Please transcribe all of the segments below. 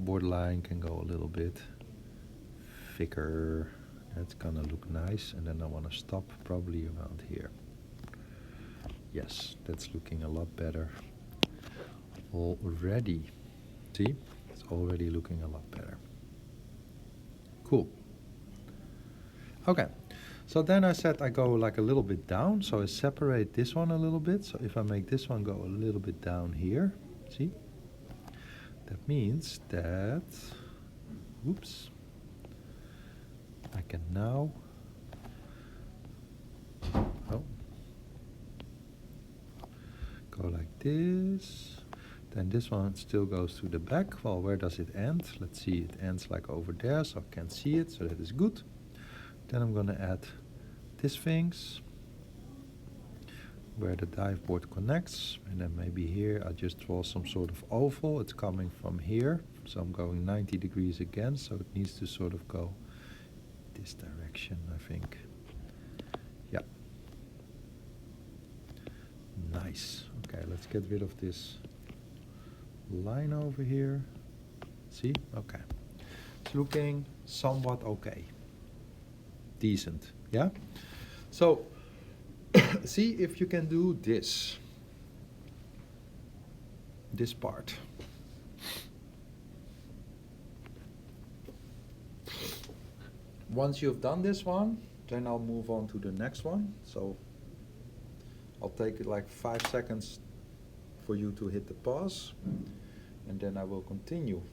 borderline can go a little bit thicker. That's gonna look nice. And then I want to stop probably around here. Yes, that's looking a lot better already. See, it's already looking a lot better. Cool. Okay, so then I said I go like a little bit down, so I separate this one a little bit. So if I make this one go a little bit down here, see, that means that, oops, I can now, oh, go like this. Then this one still goes to the back. Well, where does it end? Let's see, it ends like over there, so I can't see it, so that is good. Then I'm gonna add these things where the dive board connects, and then maybe here I just draw some sort of oval. It's coming from here, so I'm going 90 degrees again, so it needs to sort of go this direction, I think. Yeah. Nice. Okay, let's get rid of this line over here. See? Okay. It's looking somewhat okay. Decent. Yeah? So, see if you can do this part. Once you've done this one, then I'll move on to the next one. So I'll take it like 5 seconds for you to hit the pause, and then I will continue.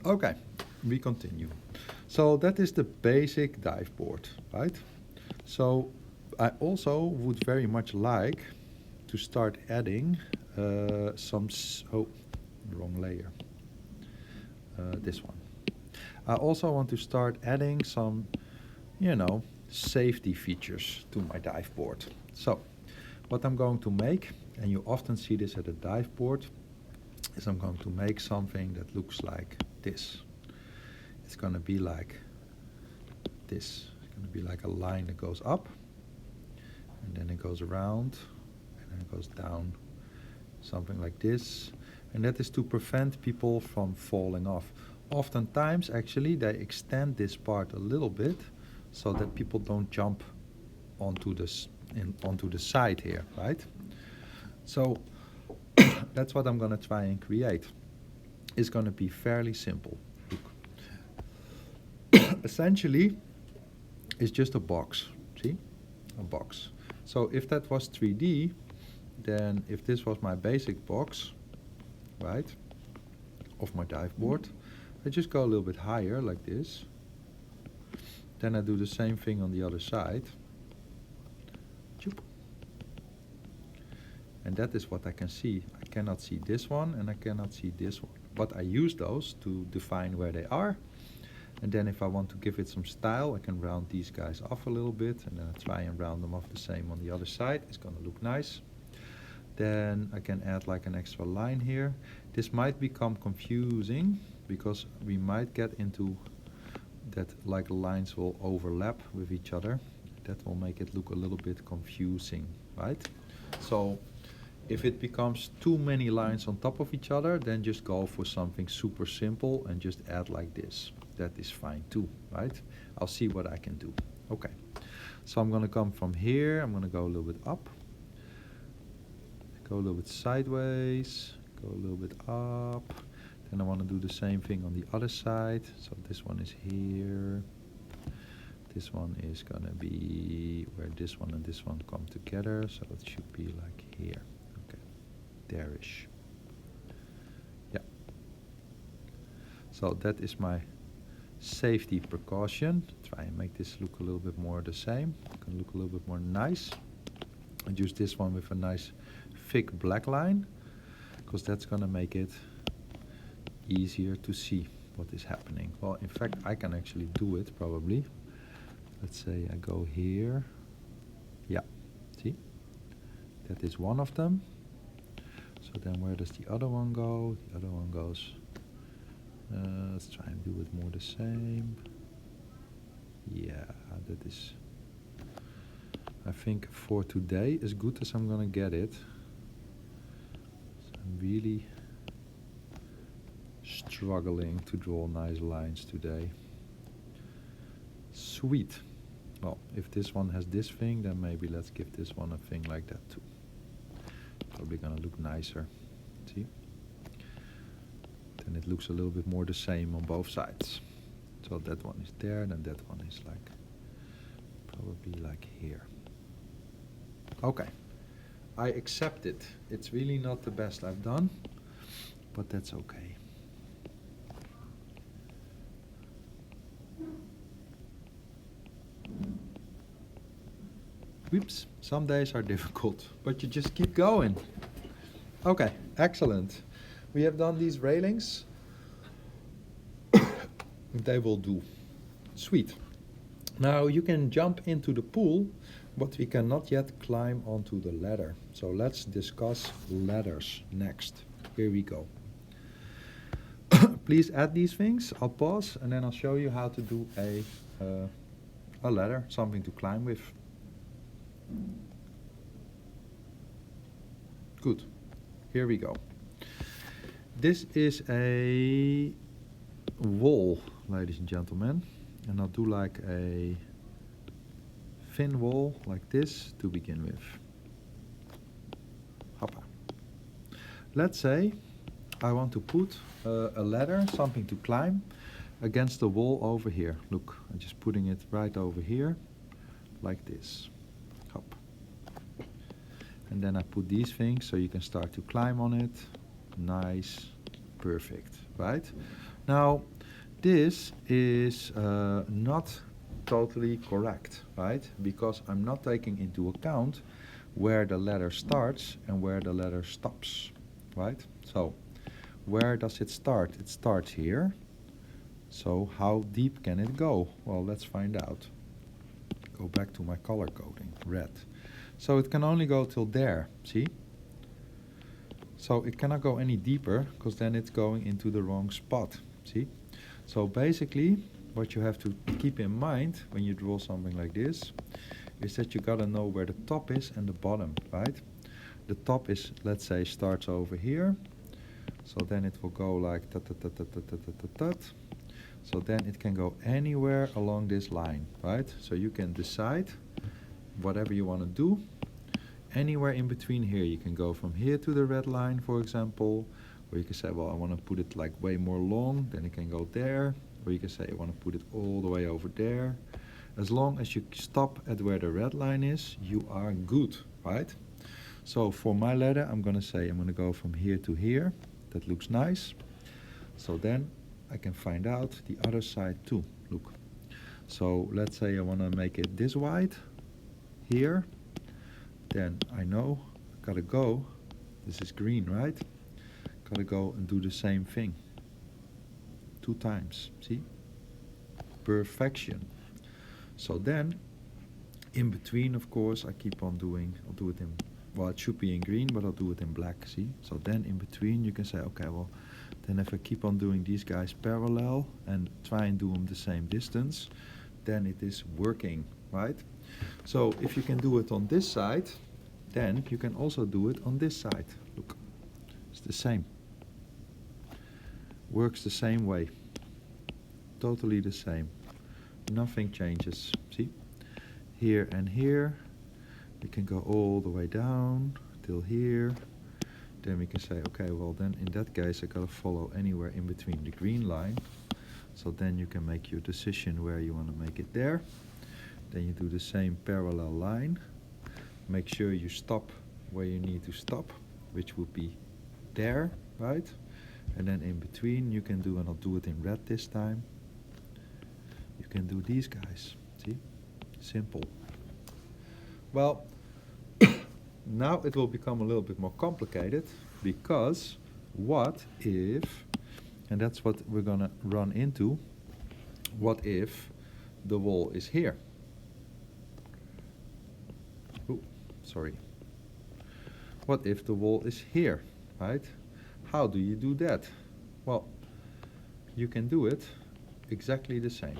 Okay, we continue. So that is the basic dive board, right? So I also would very much like to start adding wrong layer. This one. I also want to start adding some, safety features to my dive board. So what I'm going to make, and you often see this at a dive board, is I'm going to make something that looks like this. It's going to be like this. It's going to be like a line that goes up, and then it goes around, and then it goes down. Something like this. And that is to prevent people from falling off. Oftentimes, actually, they extend this part a little bit so that people don't jump onto the side here, right? So that's what I'm going to try and create. It's going to be fairly simple. Look. Essentially, it's just a box. See? A box. So if that was 3D, then if this was my basic box, right, of my dive board, I just go a little bit higher like this. Then I do the same thing on the other side. And that is what I can see. I cannot see this one and I cannot see this one. But I use those to define where they are. And then if I want to give it some style, I can round these guys off a little bit, and then I try and round them off the same on the other side. It's going to look nice. Then I can add like an extra line here. This might become confusing because we might get into that like lines will overlap with each other. That will make it look a little bit confusing, right? So if it becomes too many lines on top of each other, then just go for something super simple and just add like this. That is fine too, right? I'll see what I can do. Okay, so I'm gonna come from here, I'm gonna go a little bit up, go a little bit sideways, go a little bit up, then I wanna do the same thing on the other side. So this one is here, this one is gonna be where this one and this one come together, so it should be like here. Okay, there-ish. Yeah. So that is my safety precaution. Try and make this look a little bit more the same. It can look a little bit more nice. And use this one with a nice thick black line, because that's gonna make it easier to see what is happening. Well, in fact, I can actually do it probably. Let's say I go here. Yeah, see? That is one of them. So then where does the other one go? The other one goes, let's try and do it more the same. Yeah, that is, I think for today, as good as I'm gonna get it, so I'm really struggling to draw nice lines today. Sweet. Well, if this one has this thing, then maybe let's give this one a thing like that too. Probably gonna look nicer. See? Then it looks a little bit more the same on both sides. So that one is there, and that one is like, probably like here. Okay, I accept it. It's really not the best I've done, but that's okay. Whoops, some days are difficult, but you just keep going. Okay, excellent. We have done these railings. They will do. Sweet. Now you can jump into the pool, but we cannot yet climb onto the ladder. So let's discuss ladders next. Here we go. Please add these things. I'll pause and then I'll show you how to do a ladder, something to climb with. Good. Here we go. This is a wall, ladies and gentlemen, and I'll do like a thin wall like this to begin with. Hoppa. Let's say I want to put a ladder, something to climb, against the wall over here. Look, I'm just putting it right over here, like this. Hop. And then I put these things so you can start to climb on it. Nice, perfect, right? Now, this is not totally correct, right? Because I'm not taking into account where the ladder starts and where the ladder stops, right? So, where does it start? It starts here. So, how deep can it go? Well, let's find out. Go back to my color coding, red. So, it can only go till there, see? So, it cannot go any deeper, because then it's going into the wrong spot, see? So, basically, what you have to keep in mind when you draw something like this is that you gotta know where the top is and the bottom, right? The top is, let's say, starts over here. So then it will go like tat tat tat tat tat tat tat tat. So then it can go anywhere along this line, right? So you can decide whatever you want to do. Anywhere in between here, you can go from here to the red line, for example, or you can say, well, I want to put it like way more long, then it can go there, or you can say, I want to put it all the way over there. As long as you stop at where the red line is, you are good, right? So for my ladder, I'm going to say I'm going to go from here to here. That looks nice. So then I can find out the other side too. Look. So let's say I want to make it this wide here. Then I know I gotta go. This is green, right? Gotta go and do the same thing 2 times. See? Perfection. So then in between, of course, I keep on doing, I'll do it in, well, it should be in green, but I'll do it in black, see? So then in between you can say, okay, well, then if I keep on doing these guys parallel and try and do them the same distance, then it is working, right? So if you can do it on this side, then you can also do it on this side. Look, it's the same. Works the same way. Totally the same. Nothing changes, see? Here and here. We can go all the way down till here. Then we can say, okay, well then in that case I gotta follow anywhere in between the green line. So then you can make your decision where you want to make it there. Then you do the same parallel line. Make sure you stop where you need to stop, which would be there, right? And then in between you can do, and I'll do it in red this time, you can do these guys, see? Simple. Well, now it will become a little bit more complicated, because what if, and that's what we're gonna run into, what if the wall is here? Ooh, sorry. What if the wall is here, right? How do you do that? Well, you can do it exactly the same,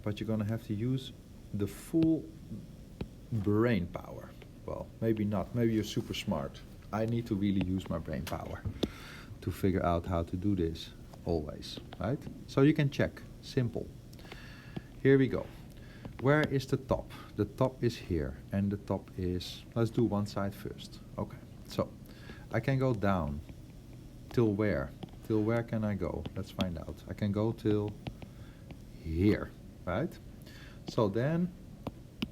but you're gonna have to use the full brain power. Well, maybe not. Maybe you're super smart. I need to really use my brain power to figure out how to do this always, right? So you can check. Simple. Here we go. Where is the top? The top is here, and the top is, let's do one side first. Okay, so I can go down. Till where? Till where can I go? Let's find out. I can go till here, right? So then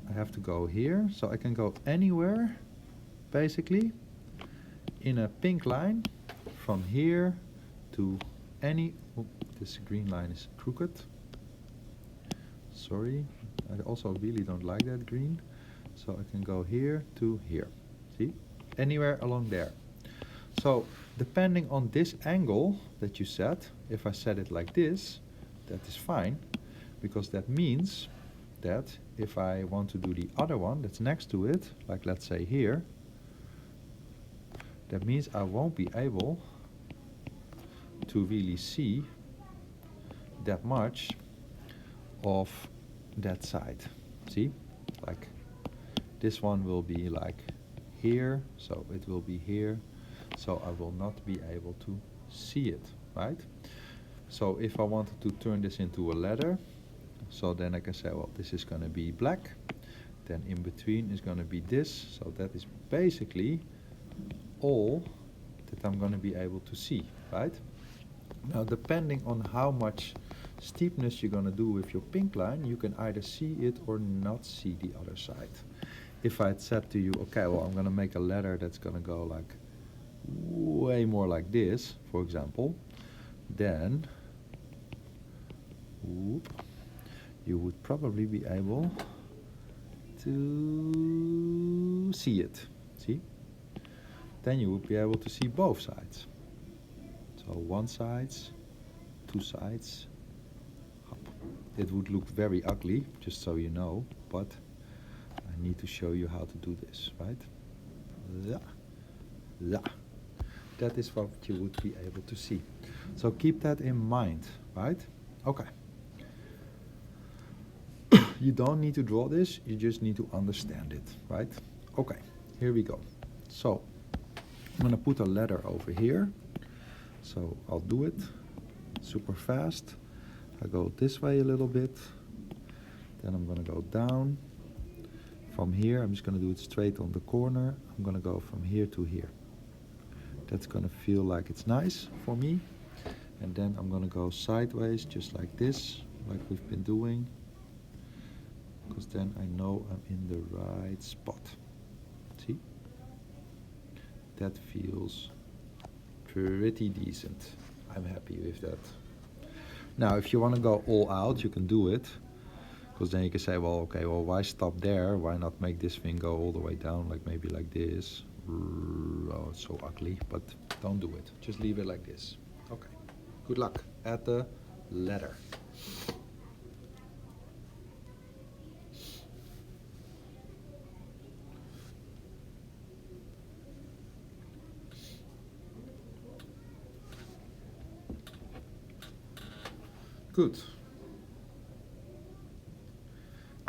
I have to go here, so I can go anywhere, basically, in a pink line, from here to any, oh, this green line is crooked. Sorry, I also really don't like that green. So I can go here to here, see? Anywhere along there. So depending on this angle that you set, if I set it like this, that is fine, because that means that if I want to do the other one that's next to it, like let's say here, that means I won't be able to really see that much of that side. See? Like this one will be like here, so it will be here, so I will not be able to see it, right? So if I wanted to turn this into a ladder, so then I can say, well, this is going to be black, then in between is going to be this, so that is basically all that I'm going to be able to see, right? Now depending on how much steepness you're going to do with your pink line, you can either see it or not see the other side. If I had said to you, okay, well, I'm going to make a ladder that's going to go like way more like this, for example, then whoop, you would probably be able to see it. See? Then you would be able to see both sides. So one side, two sides. It would look very ugly, just so you know, but I need to show you how to do this, right? Yeah. Yeah. That is what you would be able to see. So keep that in mind, right? Okay. You don't need to draw this, you just need to understand it, right? Okay, here we go. So I'm gonna put a ladder over here. So I'll do it super fast. I go this way a little bit, then I'm gonna go down. From here, I'm just gonna do it straight on the corner. I'm gonna go from here to here. That's gonna feel like it's nice for me. And then I'm gonna go sideways, just like this, like we've been doing. Because then I know I'm in the right spot. See? That feels pretty decent. I'm happy with that. Now, if you want to go all out, you can do it. Because then you can say, well, okay, well, why stop there? Why not make this thing go all the way down, like maybe like this? Oh, it's so ugly, but don't do it. Just leave it like this. Okay. Good luck at the ladder. Good.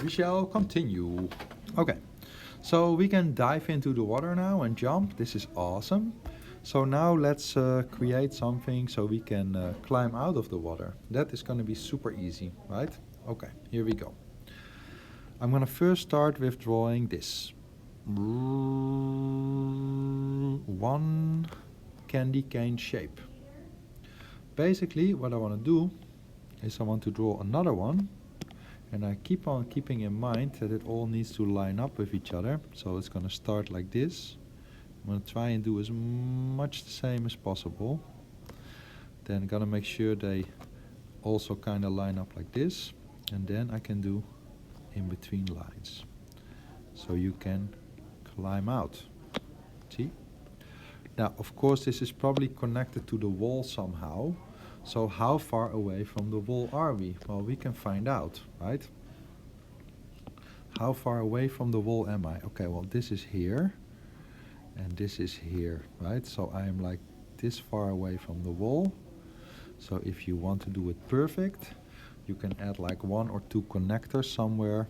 We shall continue. Okay, so we can dive into the water now and jump. This is awesome. So now let's create something so we can climb out of the water. That is going to be super easy, right? Okay, here we go. I'm going to first start with drawing this. One candy cane shape. Basically, what I want to do is I want to draw another one, and I keep on keeping in mind that it all needs to line up with each other. So it's going to start like this. I'm going to try and do as much the same as possible. Then I'm going to make sure they also kind of line up like this, and then I can do in between lines. So you can climb out. See? Now, of course, this is probably connected to the wall somehow. So how far away from the wall are we? Well, we can find out, right? How far away from the wall am I? Okay, well, this is here, and this is here, right? So I am like this far away from the wall. So if you want to do it perfect, you can add like 1 or 2 connectors somewhere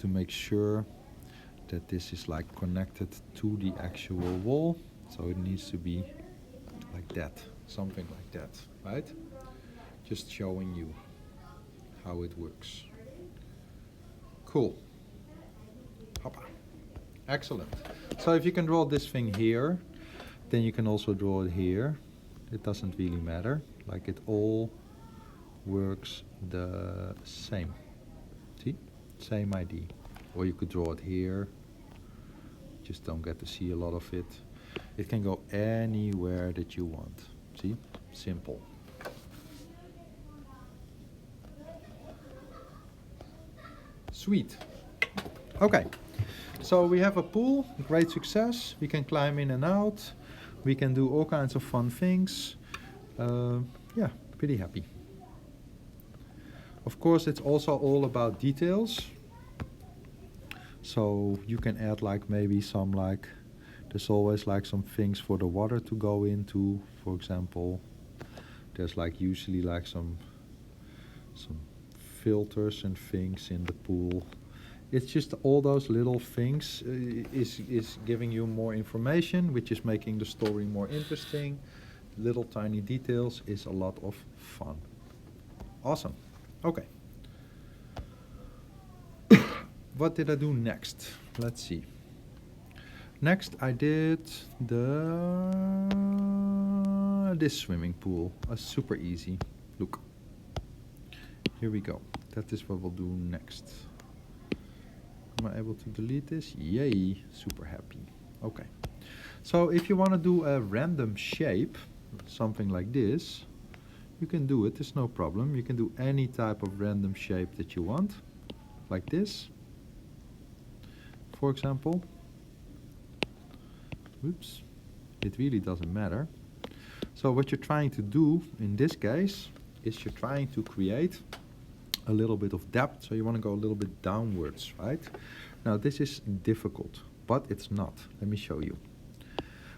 to make sure that this is like connected to the actual wall. So it needs to be like that, something like that, right? Just showing you how it works. Cool. Hoppa. Excellent. So if you can draw this thing here, then you can also draw it here. It doesn't really matter. Like it all works the same. See? Same idea. Or you could draw it here. Just don't get to see a lot of it. It can go anywhere that you want. See? Simple. Sweet. Okay. So we have a pool, great success. We can climb in and out. We can do all kinds of fun things. Yeah, pretty happy. Of course, it's also all about details. So you can add like maybe some like, there's always like some things for the water to go into. For example, there's like usually like some filters and things in the pool. It's just all those little things is giving you more information, which is making the story more interesting. Little tiny details is a lot of fun. Awesome. Okay. What did I do next? Let's see. Next I did this swimming pool. Super easy. Look. Here we go. That is what we'll do next. Am I able to delete this? Yay, super happy. Okay. So if you want to do a random shape, something like this, you can do it, it's no problem. You can do any type of random shape that you want, like this, for example. Oops, it really doesn't matter. So what you're trying to do in this case is you're trying to create a little bit of depth, so you want to go a little bit downwards, right? Now this is difficult, but it's not. Let me show you.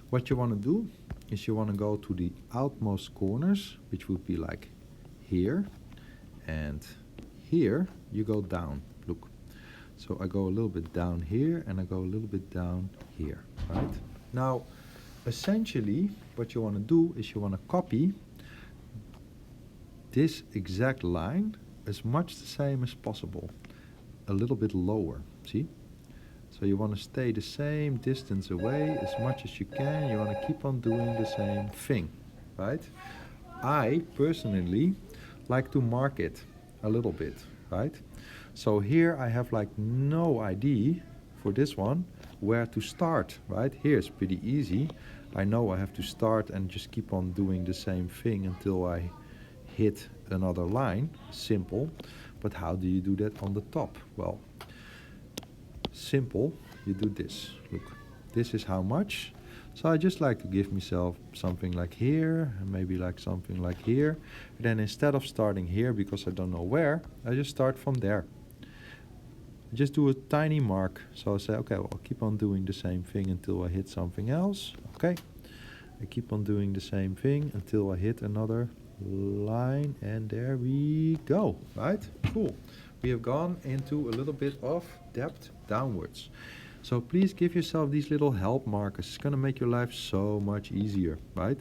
What you want to do is you want to go to the outmost corners, which would be like here, and here you go down. Look. So I go a little bit down here, and I go a little bit down here, right? Now, essentially, what you want to do is you want to copy this exact line as much the same as possible, a little bit lower, see? So you want to stay the same distance away as much as you can. You want to keep on doing the same thing, right? I personally like to mark it a little bit, right? So here I have like no idea for this one where to start, right? Here it's pretty easy. I know I have to start and just keep on doing the same thing until I hit another line. Simple. But how do you do that on the top? Well, simple. You do this. Look, this is how much. So I just like to give myself something like here, and maybe like something like here. And then instead of starting here, because I don't know where, I just start from there. I just do a tiny mark. So I say, okay, well, I'll keep on doing the same thing until I hit something else. Okay. I keep on doing the same thing until I hit another line, and there we go, right? Cool. We have gone into a little bit of depth downwards. So please give yourself these little help markers. It's going to make your life so much easier, right?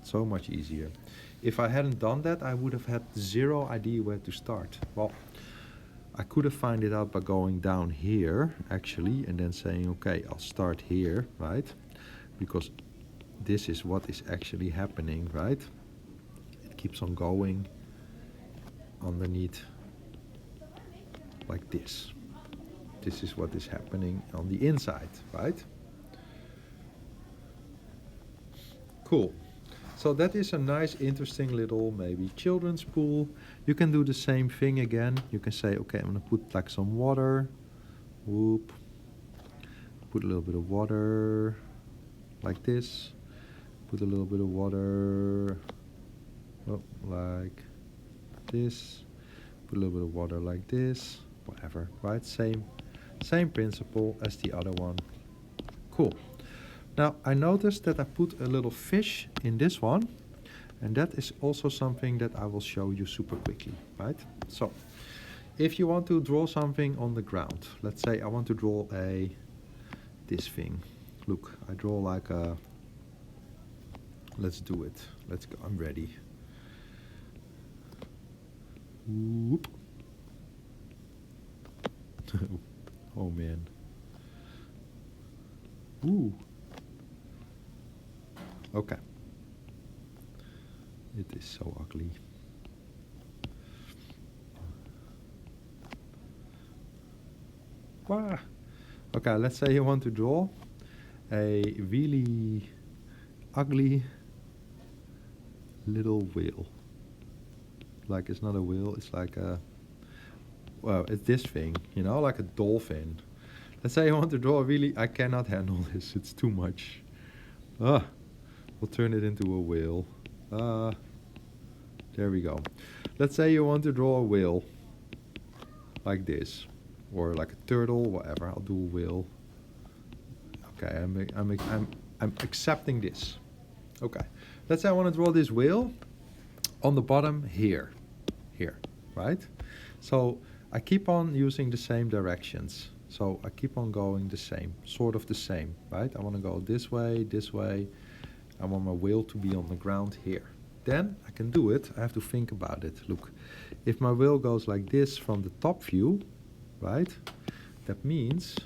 So much easier. If I hadn't done that, I would have had zero idea where to start. Well, I could have found it out by going down here, actually, and then saying, okay, I'll start here, right? Because this is what is actually happening, right? It keeps on going underneath like this. This is what is happening on the inside, right? Cool. So that is a nice, interesting little maybe children's pool. You can do the same thing again. You can say, okay, I'm gonna put like some water. Whoop. Put a little bit of water like this. Put a little bit of water like this. Put a little bit of water like this. Whatever, right? Same principle as the other one. Cool. Now I noticed that I put a little fish in this one, and that is also something that I will show you super quickly, right? So if you want to draw something on the ground, let's say I want to draw this thing. Look, I draw like a, let's do it. Let's go, I'm ready. Whoop. Oh man. Ooh. Okay. It is so ugly. Wow. Okay, let's say you want to draw a really ugly little whale. Like, it's not a whale, it's like a, well, it's this thing, you know, like a dolphin. Let's say you want to draw a really, I cannot handle this, it's too much. We'll turn it into a whale. There we go. Let's say you want to draw a whale like this, or like a turtle, whatever. I'll do a whale. Okay, I'm accepting this. Okay, let's say I want to draw this whale on the bottom here, right? So I keep on using the same directions. So I keep on going the same, sort of the same, right? I want to go this way, this way. I want my whale to be on the ground here. Then I can do it. I have to think about it. Look, if my whale goes like this from the top view, right? That means,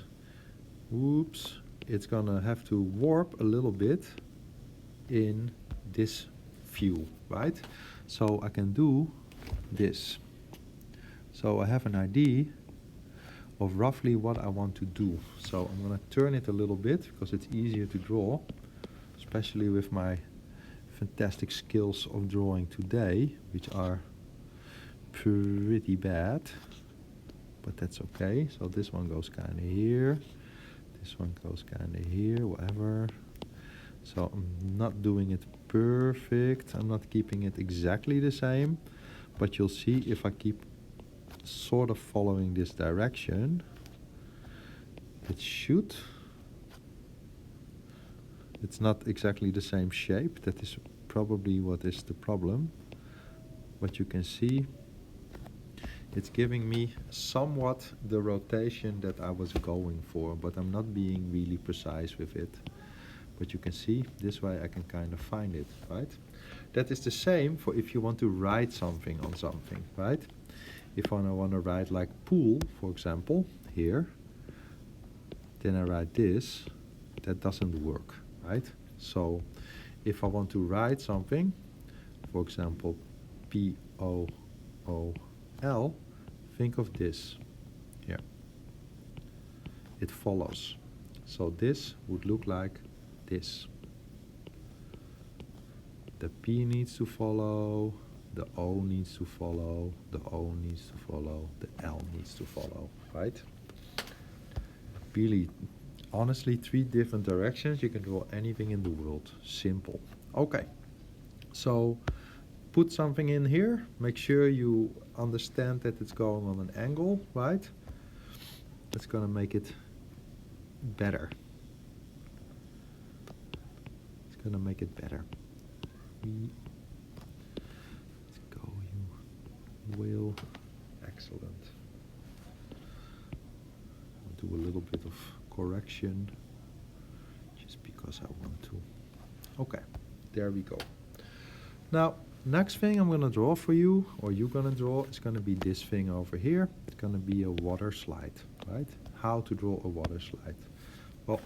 whoops, it's gonna have to warp a little bit in this view, right? So I can do this. So I have an idea of roughly what I want to do. So I'm gonna turn it a little bit because it's easier to draw, especially with my fantastic skills of drawing today, which are pretty bad, but that's okay. So this one goes kind of here, this one goes kind of here, whatever. So I'm not doing it perfect, I'm not keeping it exactly the same, but you'll see if I keep sort of following this direction, it should. It's not exactly the same shape, that is probably what is the problem. But you can see it's giving me somewhat the rotation that I was going for, but I'm not being really precise with it. But you can see, this way I can kind of find it, right? That is the same for if you want to write something on something, right? If I want to write like pool, for example, here, then I write this, that doesn't work, right? So if I want to write something, for example, P-O-O-L, think of this here. It follows. So this would look like this. The P needs to follow, the O needs to follow, the O needs to follow, the L needs to follow, right? Really, honestly, 3 different directions. You can draw anything in the world. Simple. Okay, so put something in here. Make sure you understand that it's going on an angle, right? It's gonna make it better. It's gonna make it better. Let's go, you whale. Excellent. I'll do a little bit of correction just because I want to. Okay, there we go. Now, next thing I'm gonna draw for you, or you're gonna draw, is gonna be this thing over here. It's gonna be a water slide, right? How to draw a water slide. Well,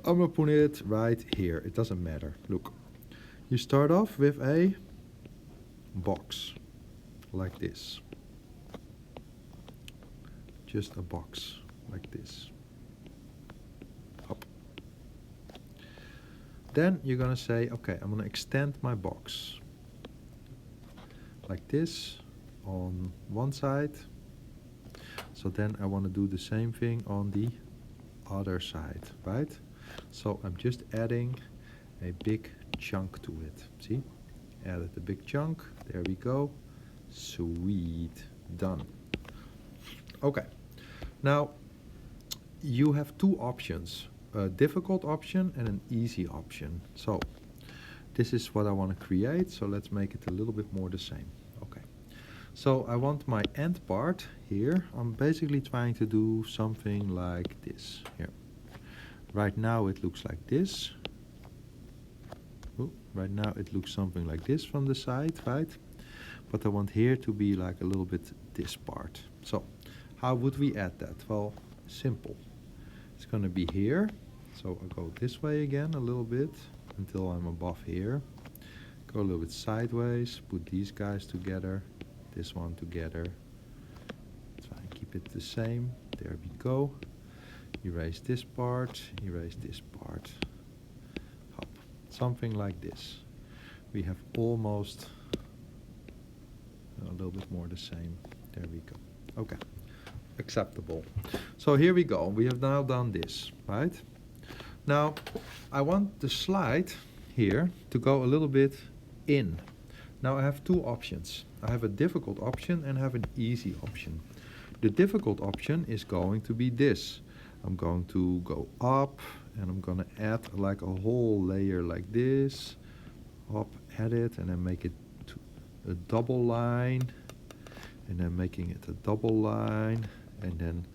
I'm gonna put it right here. It doesn't matter. Look, you start off with a box like this. Just a box like this. Up. Then you're gonna say, okay, I'm gonna extend my box like this on one side. So then I want to do the same thing on the other side, right? So I'm just adding a big chunk to it. See? Added a big chunk. There we go. Sweet. Done. Okay. Now, you have 2 options. A difficult option and an easy option. So, this is what I want to create. So let's make it a little bit more the same. Okay. So I want my end part here. I'm basically trying to do something like this here. Right now it looks like this. Ooh, right now it looks something like this from the side, right? But I want here to be like a little bit this part. So how would we add that? Well, simple. It's going to be here. So I'll go this way again a little bit until I'm above here. Go a little bit sideways, put these guys together, this one together. Try and keep it the same. There we go. Erase this part, erase this part. Hop. Something like this. We have almost a little bit more the same. There we go. Okay. Acceptable. So here we go. We have now done this, right? Now, I want the slide here to go a little bit in. Now I have two options. I have a difficult option and I have an easy option. The difficult option is going to be this. I'm going to go up and I'm going to add like a whole layer like this. Up, add it, and then make it a double line. And then making it a double line. And then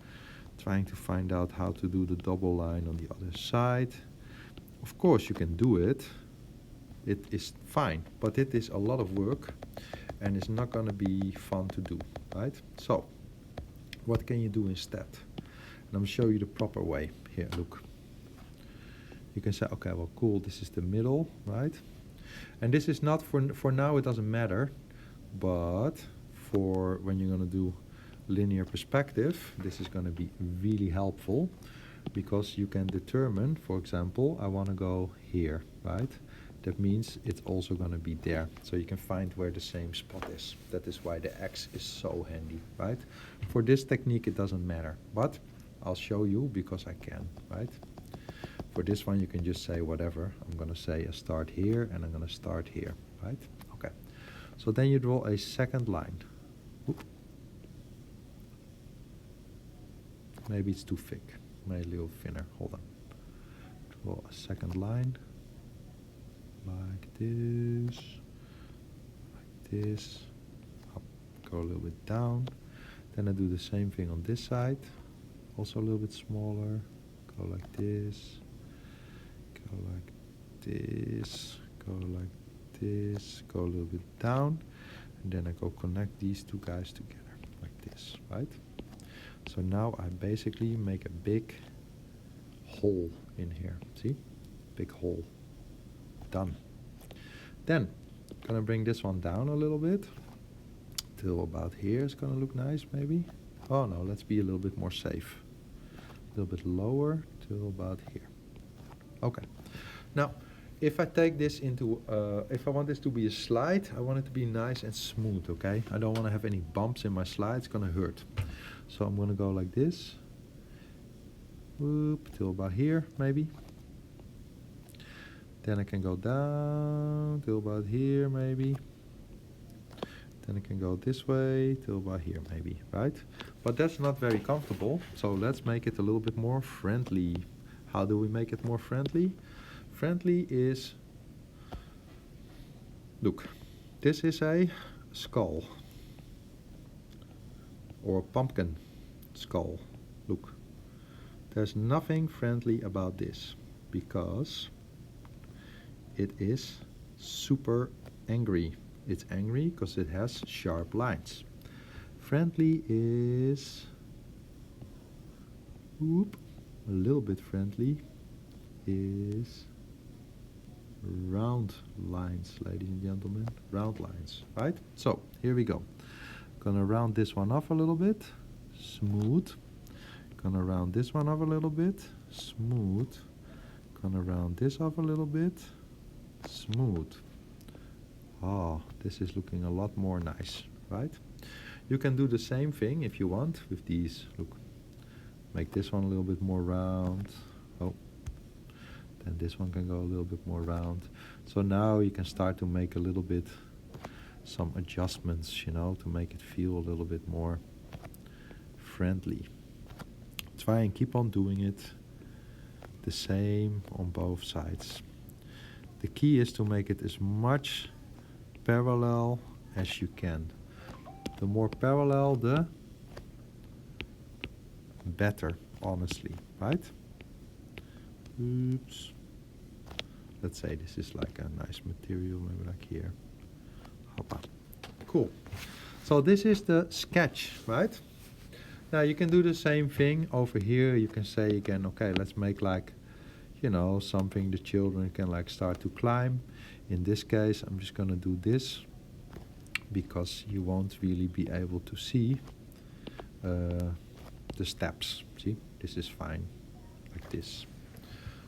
trying to find out how to do the double line on the other side. Of course you can do it. It is fine, but it is a lot of work and it's not going to be fun to do, right? So, what can you do instead? And I'm going to show you the proper way. Here, look. You can say, okay, well, cool, this is the middle, right? And this is not, for now it doesn't matter, but for when you're going to do linear perspective, this is going to be really helpful because you can determine, for example, I want to go here, right? That means it's also going to be there. So you can find where the same spot is. That is why the X is so handy, right? For this technique, it doesn't matter. But I'll show you because I can, right? For this one, you can just say whatever. I'm going to say I start here and I'm going to start here, right? Okay. So then you draw a second line. Oop. Maybe it's too thick. Maybe a little thinner. Hold on. Draw a second line. Like this, up, go a little bit down. Then I do the same thing on this side, also a little bit smaller. Go like this, go like this, go like this, go a little bit down, and then I go connect these two guys together like this, right? So now I basically make a big hole in here. See, big hole. Done. Then I'm gonna bring this one down a little bit till about here. It's gonna look nice, maybe. Oh no, let's be a little bit more safe. A little bit lower till about here. Okay. Now, if I take this into, if I want this to be a slide, I want it to be nice and smooth. Okay. I don't want to have any bumps in my slide. It's gonna hurt. So I'm gonna go like this. Whoop, till about here, maybe. Then I can go down till about here, maybe. Then I can go this way till about here, maybe, right? But that's not very comfortable, so let's make it a little bit more friendly. How do we make it more friendly? Friendly is, look, this is a skull. Or a pumpkin skull. Look, there's nothing friendly about this because it is super angry. It's angry because it has sharp lines. Friendly is, whoop, a little bit friendly is round lines, ladies and gentlemen, round lines, right? So here we go. Gonna round this one off a little bit, smooth. Gonna round this one off a little bit, smooth. Gonna round this off a little bit, smooth. Oh, this is looking a lot more nice, right? You can do the same thing if you want with these. Look, make this one a little bit more round. Oh, then this one can go a little bit more round. So now you can start to make a little bit some adjustments, you know, to make it feel a little bit more friendly. Try and keep on doing it the same on both sides. The key is to make it as much parallel as you can. The more parallel, the better, honestly, right? Oops. Let's say this is like a nice material, maybe like here. Hoppa. Cool. So this is the sketch, right? Now you can do the same thing over here. You can say again, okay, let's make like, you know, something the children can like start to climb. In this case, I'm just gonna do this because you won't really be able to see the steps. See, this is fine, like this.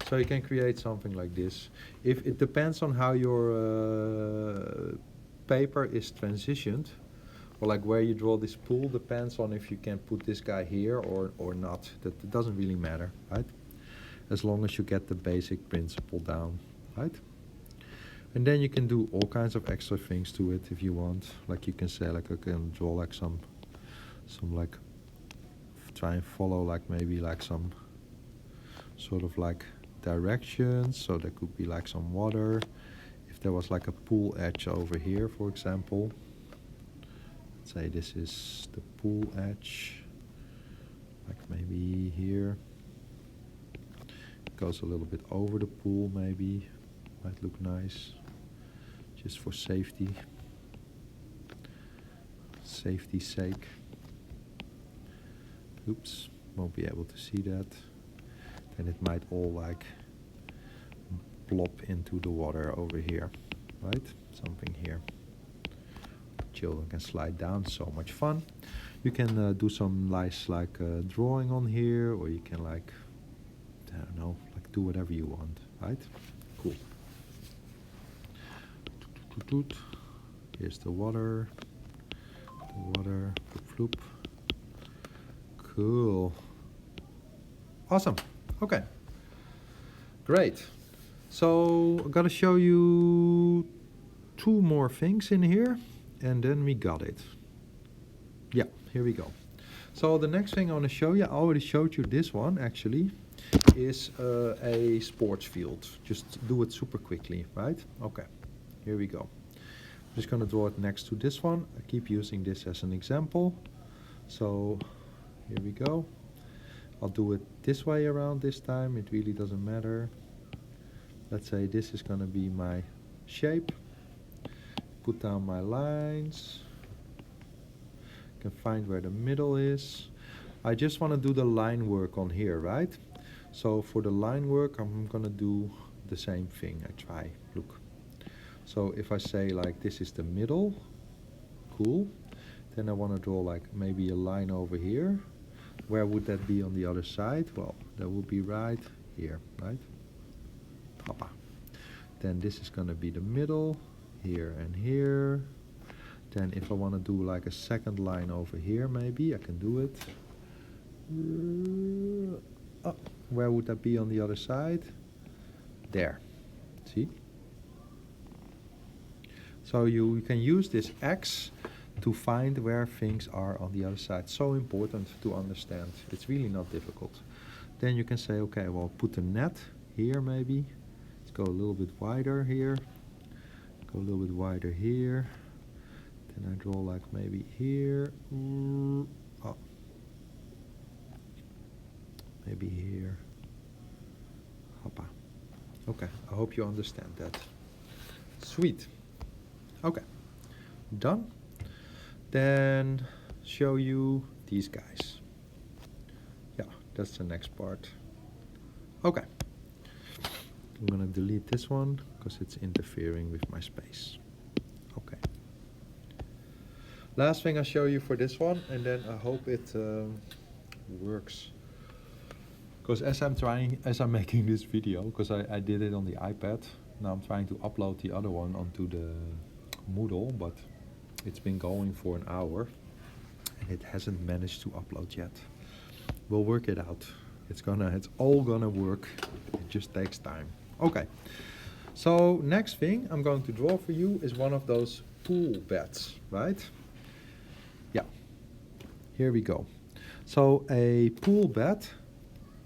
So you can create something like this. If it depends on how your paper is transitioned, or like where you draw this pool depends on if you can put this guy here or not. That doesn't really matter, right? As long as you get the basic principle down, right? And then you can do all kinds of extra things to it if you want. Like you can say like I can draw like some like try and follow like maybe like some sort of like directions. So there could be like some water. If there was like a pool edge over here, for example. Let's say this is the pool edge. Like maybe here. It goes a little bit over the pool maybe. Might look nice. Just for safety. Safety's sake. Oops, won't be able to see that. Then it might all like plop into the water over here, right? Something here. Children can slide down, so much fun. You can do some nice like drawing on here, or you can like, I don't know, like do whatever you want, right? Cool. Here's the water. Floop. Cool. Awesome. Okay. Great. So I'm gonna show you 2 more things in here, and then we got it. Yeah, here we go. So the next thing I want to show you, I already showed you this one actually, is a sports field. Just do it super quickly, right? Okay. Here we go. I'm just going to draw it next to this one. I keep using this as an example. So here we go. I'll do it this way around this time. It really doesn't matter. Let's say this is going to be my shape. Put down my lines. Can find where the middle is. I just want to do the line work on here, right? So for the line work, I'm going to do the same thing. I try. Look. So if I say like this is the middle, cool. Then I want to draw like maybe a line over here. Where would that be on the other side? Well, that would be right here, right? Hoppa. Then this is going to be the middle, here and here. Then if I want to do like a second line over here, maybe I can do it. Oh, where would that be on the other side? There. See? So you can use this X to find where things are on the other side. So important to understand. It's really not difficult. Then you can say, okay, well, put the net here maybe. Let's go a little bit wider here. Go a little bit wider here. Then I draw like maybe here. Oh. Maybe here. Hoppa. Okay, I hope you understand that. Sweet. Okay, done. Then show you these guys. Yeah, that's the next part. Okay. I'm gonna delete this one because it's interfering with my space. Okay. Last thing I show you for this one, and then I hope it works. Because as I'm making this video, because I did it on the iPad, now I'm trying to upload the other one onto the Moodle, but it's been going for an hour and it hasn't managed to upload yet. We'll work it out. It's all gonna work. It just takes time. Okay. So next thing I'm going to draw for you is one of those pool beds, right? Yeah. Here we go. So a pool bed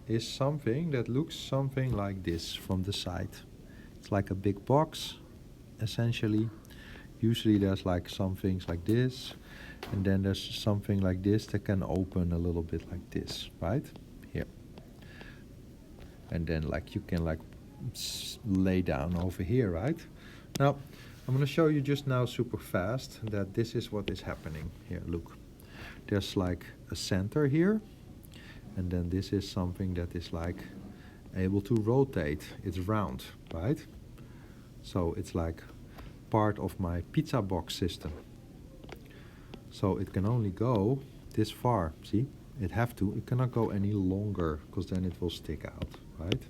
is something that looks something like this from the side. It's like a big box, essentially. Usually there's like some things like this, And then there's something like this that can open a little bit like this, right? Here. And then like you can like lay down over here, right? Now, I'm going to show you just now super fast that this is what is happening. Here, look. There's like a center here. And then this is something that is like able to rotate. It's round, right? So it's like part of my pizza box system. So it can only go this far, see? It cannot go any longer, because then it will stick out, right?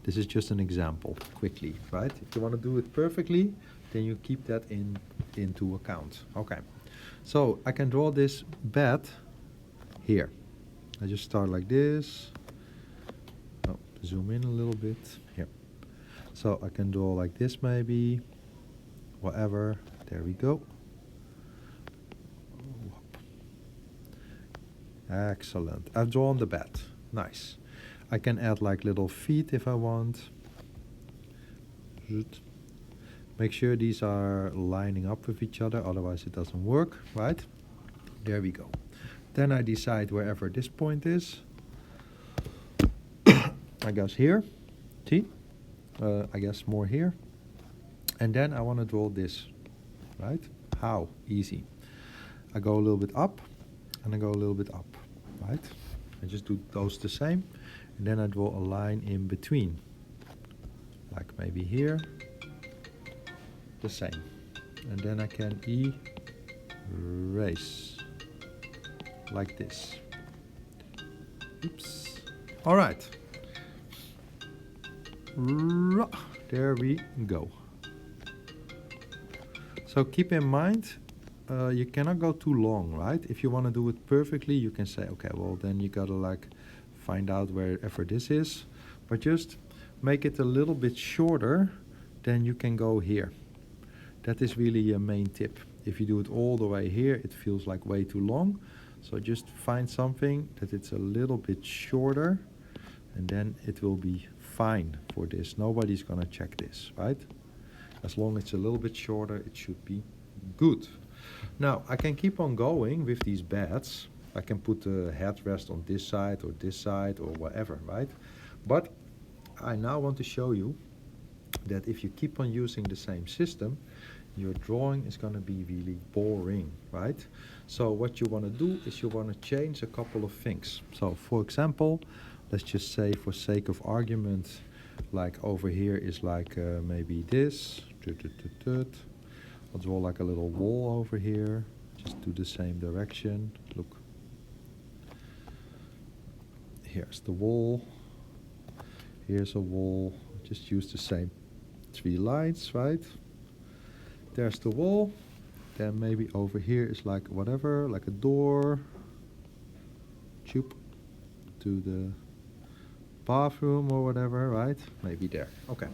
This is just an example, quickly, right? If you want to do it perfectly, then you keep that into account. Okay, so I can draw this bed here. I just start like this. Oh, zoom in a little bit, here. So I can draw like this maybe, whatever, there we go. Excellent. I've drawn the bed. Nice. I can add like little feet if I want. Make sure these are lining up with each other, otherwise it doesn't work, right? There we go. Then I decide wherever this point is. I guess here. See? I guess more here. And then I want to draw this, right? How? Easy. I go a little bit up. And I go a little bit up, right? I just do those the same, and then I draw a line in between, like maybe here, the same, and then I can erase, like this. Oops. All right. There we go. So keep in mind, you cannot go too long, right? If you want to do it perfectly, you can say, okay, well, then you gotta like find out wherever this is. But just make it a little bit shorter, then you can go here. That is really a main tip. If you do it all the way here, it feels like way too long. So just find something that it's a little bit shorter, and then it will be fine for this. Nobody's gonna check this, right? As long as it's a little bit shorter, it should be good. Now, I can keep on going with these beds. I can put the headrest on this side or whatever, right? But I now want to show you that if you keep on using the same system, your drawing is going to be really boring, right? So what you want to do is you want to change a couple of things. So for example, let's just say for sake of argument, like over here is like maybe this. I'll draw like a little wall over here, just do the same direction. Look, here's the wall, here's a wall, just use the same 3 lines, right? There's the wall, then maybe over here is like whatever, like a door, to the bathroom or whatever, right? Maybe there. Okay,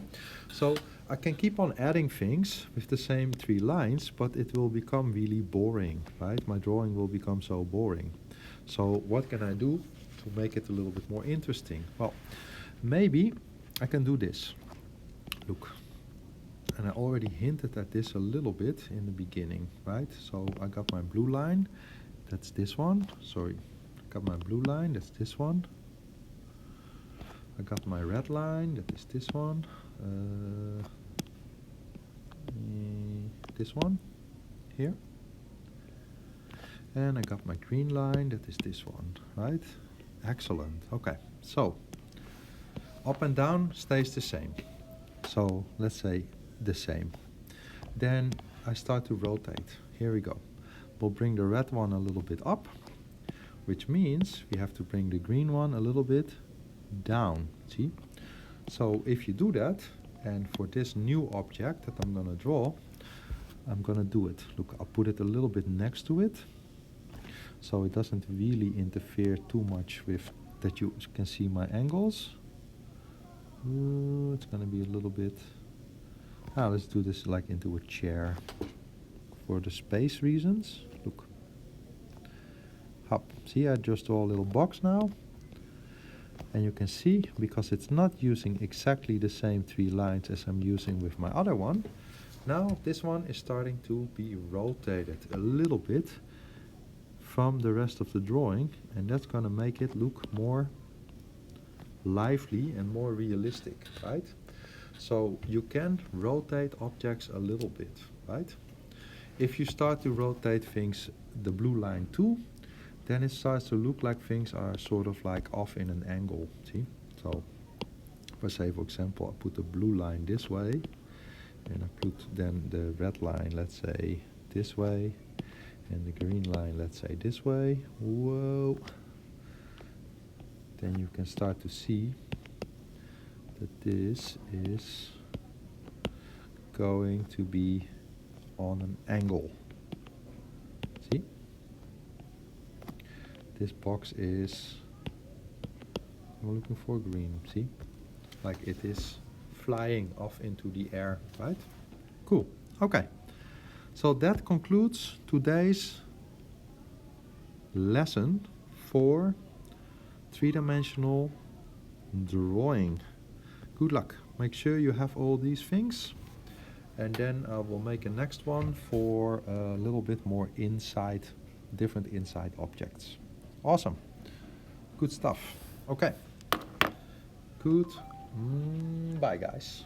so I can keep on adding things with the same 3 lines, but it will become really boring, right? My drawing will become so boring. So what can I do to make it a little bit more interesting? Well, maybe I can do this. Look, and I already hinted at this a little bit in the beginning, right? So I got my blue line, that's this one. Sorry, I got my blue line, that's this one. I got my red line, that is this one. This one here, and I got my green line, that is this one, right? Excellent. Okay, so up and down stays the same, so let's say the same. Then I start to rotate. Here we go. We'll bring the red one a little bit up, which means we have to bring the green one a little bit down. See? So if you do that, and for this new object that I'm going to draw, I'm going to do it. Look, I'll put it a little bit next to it, so it doesn't really interfere too much with that you can see my angles. It's going to be a little bit... let's do this like into a chair for the space reasons. Look. Hop. See, I just draw a little box now. And you can see, because it's not using exactly the same 3 lines as I'm using with my other one, now this one is starting to be rotated a little bit, from the rest of the drawing, and that's gonna make it look more lively and more realistic, right? So you can rotate objects a little bit, right? If you start to rotate things the blue line too, then it starts to look like things are sort of like off in an angle, see? So if I say, for example, I put the blue line this way, and I put then the red line, let's say, this way, and the green line, let's say, this way, whoa, then you can start to see that this is going to be on an angle. See? This box is, I'm looking for green, see? Like it is flying off into the air, right? Cool, okay. So that concludes today's lesson for three-dimensional drawing. Good luck. Make sure you have all these things, and then I will make a next one for a little bit more inside, different inside objects. Awesome. Good stuff. Okay. Good. Bye, guys.